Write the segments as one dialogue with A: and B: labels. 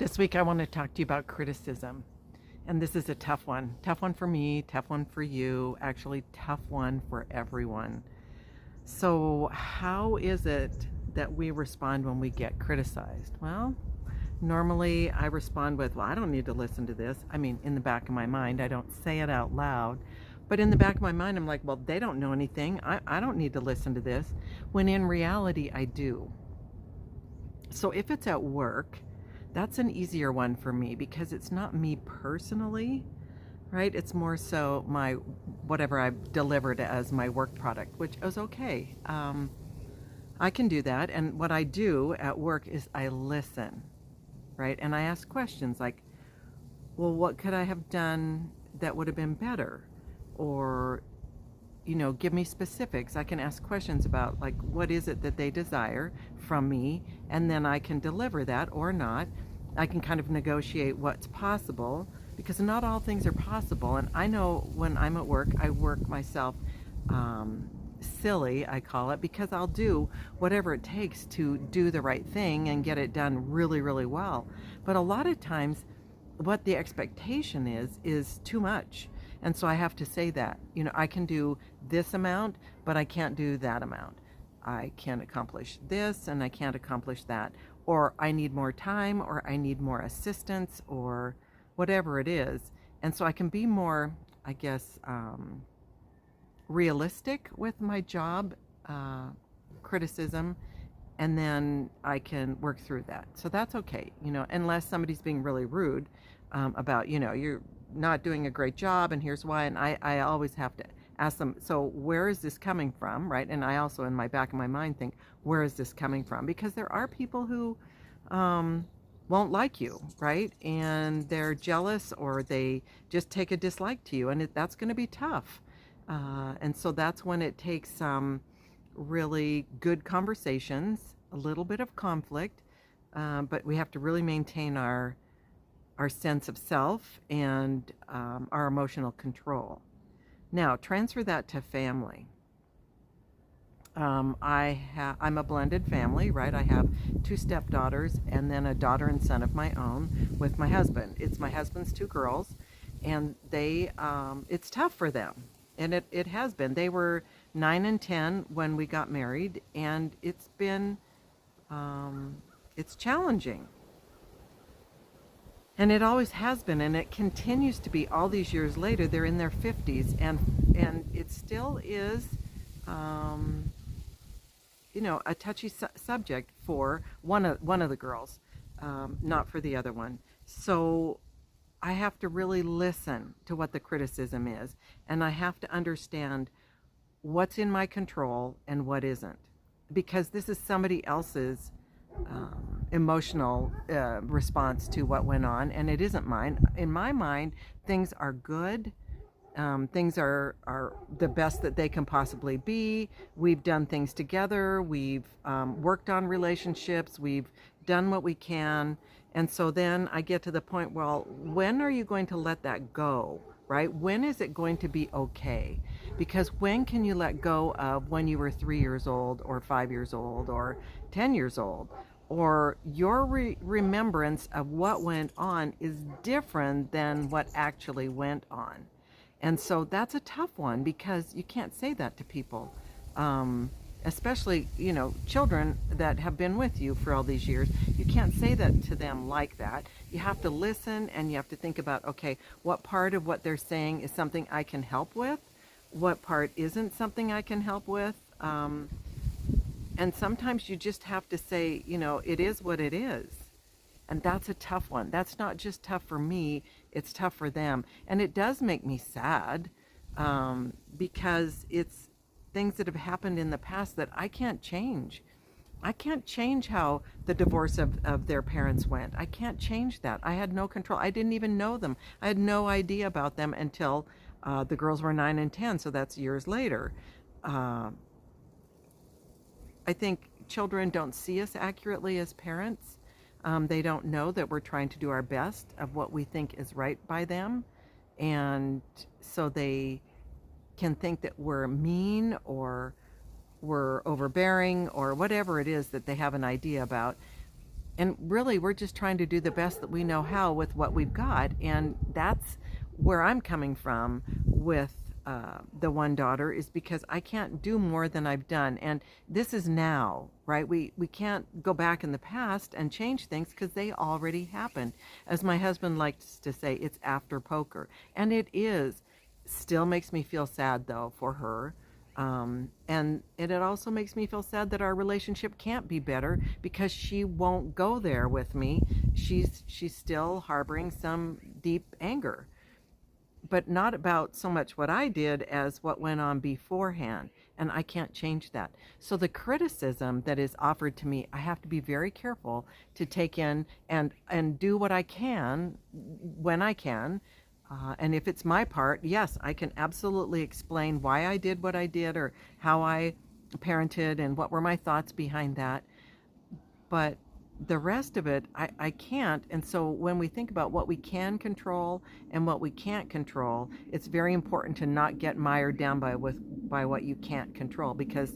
A: This week I want to talk to you about criticism. And this is a tough one. Tough one for me, tough one for you, actually tough one for everyone. So how is it that we respond when we get criticized? Well, normally I respond with, well, I don't need to listen to this. I mean, in the back of my mind, I don't say it out loud. But in the back of my mind, I'm like, well, they don't know anything. I don't need to listen to this. When in reality, I do. So if it's at work, that's an easier one for me because it's not me personally, right? It's more so my whatever I've delivered as my work product, which is okay. I can do that. And what I do at work is I listen, right? And I ask questions like, well, what could I have done that would have been better? Or, give me specifics. I can ask questions about like, what is it that they desire from me? And then I can deliver that or not. I can kind of negotiate what's possible because not all things are possible. And I know when I'm at work, I work myself silly, I call it, because I'll do whatever it takes to do the right thing and get it done really, really well. But a lot of times what the expectation is too much. And so I have to say that, I can do this amount, but I can't do that amount. I can accomplish this and I can't accomplish that. Or I need more time, or I need more assistance, or whatever it is. And so I can be more, I guess, realistic with my job criticism, and then I can work through that. So that's okay, unless somebody's being really rude about, you're not doing a great job and here's why. And I always have to ask them, so where is this coming from, right? And I also in my back of my mind think, where is this coming from? Because there are people who won't like you, right? And they're jealous or they just take a dislike to you, and that's going to be tough. And so that's when it takes some really good conversations, a little bit of conflict, but we have to really maintain our sense of self and our emotional control. Now, transfer that to family. I'm a blended family, right? I have two stepdaughters and then a daughter and son of my own with my husband. It's my husband's two girls, and it's tough for them. And it has been. They were 9 and 10 when we got married, and it's been, it's challenging. And it always has been, and it continues to be all these years later. They're in their 50s, and it still is, a touchy subject for one of the girls, not for the other one. So I have to really listen to what the criticism is, and I have to understand what's in my control and what isn't, because this is somebody else's emotional response to what went on, and it isn't mine. In my mind, things are good. Things are the best that they can possibly be. We've done things together. We've worked on relationships. We've done what we can. And so then I get to the point, well, when are you going to let that go, right? When is it going to be okay? Because when can you let go of when you were 3 years old or 5 years old or 10 years old? Or your remembrance of what went on is different than what actually went on. And so that's a tough one because you can't say that to people, especially, children that have been with you for all these years. You can't say that to them like that. You have to listen, and you have to think about, okay, what part of what they're saying is something I can help with? What part isn't something I can help with? And sometimes you just have to say, it is what it is. And that's a tough one. That's not just tough for me, it's tough for them. And it does make me sad because it's things that have happened in the past that I can't change. I can't change how the divorce of their parents went. I can't change that. I had no control. I didn't even know them. I had no idea about them until the girls were 9 and 10, so that's years later. I think children don't see us accurately as parents. They don't know that we're trying to do our best of what we think is right by them. And so they can think that we're mean or we're overbearing or whatever it is that they have an idea about. And really, we're just trying to do the best that we know how with what we've got. And that's where I'm coming from with the one daughter, is because I can't do more than I've done. And this is now, right? We can't go back in the past and change things because they already happened. As my husband likes to say, it's after poker. And it is. Still makes me feel sad, though, for her. And it also makes me feel sad that our relationship can't be better because she won't go there with me. She's still harboring some deep anger, but not about so much what I did as what went on beforehand. And I can't change that. So the criticism that is offered to me, I have to be very careful to take in and do what I can when I can. And if it's my part, yes, I can absolutely explain why I did what I did or how I parented and what were my thoughts behind that. But the rest of it, I can't. And so when we think about what we can control and what we can't control, it's very important to not get mired down by what you can't control, because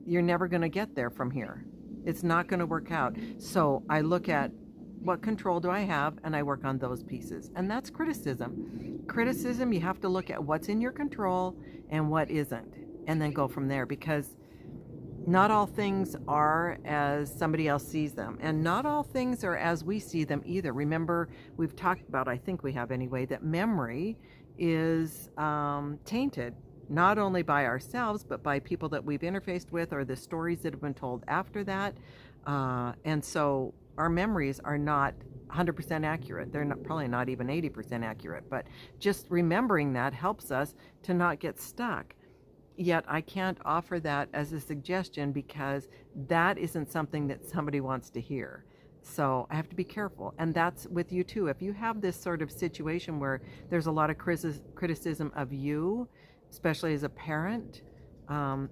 A: you're never going to get there from here. It's not going to work out. So I look at what control do I have, and I work on those pieces. And that's criticism. Criticism, you have to look at what's in your control and what isn't, and then go from there, because not all things are as somebody else sees them, and not all things are as we see them either. Remember, we've talked about, I think we have anyway, that memory is tainted not only by ourselves, but by people that we've interfaced with or the stories that have been told after that. And so our memories are not 100% accurate. They're probably not even 80% accurate, but just remembering that helps us to not get stuck. Yet I can't offer that as a suggestion because that isn't something that somebody wants to hear. So I have to be careful. And that's with you too. If you have this sort of situation where there's a lot of criticism of you, especially as a parent,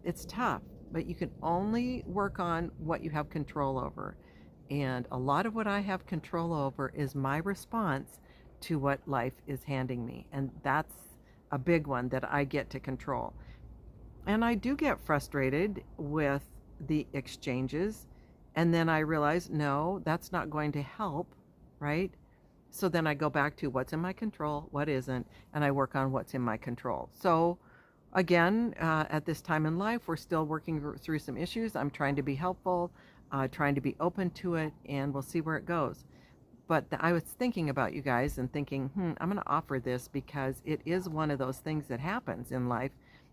A: it's tough. But you can only work on what you have control over. And a lot of what I have control over is my response to what life is handing me. And that's a big one that I get to control. And I do get frustrated with the exchanges. And then I realize, no, that's not going to help, right? So then I go back to what's in my control, what isn't, and I work on what's in my control. So again, at this time in life, we're still working through some issues. I'm trying to be helpful, trying to be open to it, and we'll see where it goes. But I was thinking about you guys and thinking, I'm going to offer this because it is one of those things that happens in life.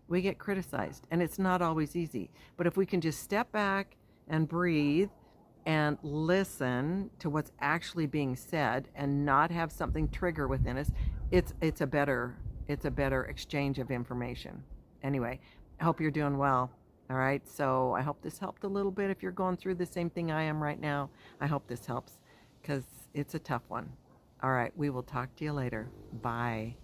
A: We get criticized, and it's not always easy. But if we can just step back and breathe and listen to what's actually being said and not have something trigger within us, it's a better exchange of information. Anyway, I hope you're doing well. All right, so I hope this helped a little bit. If you're going through the same thing I am right now, I hope this helps because it's a tough one. All right, we will talk to you later. Bye.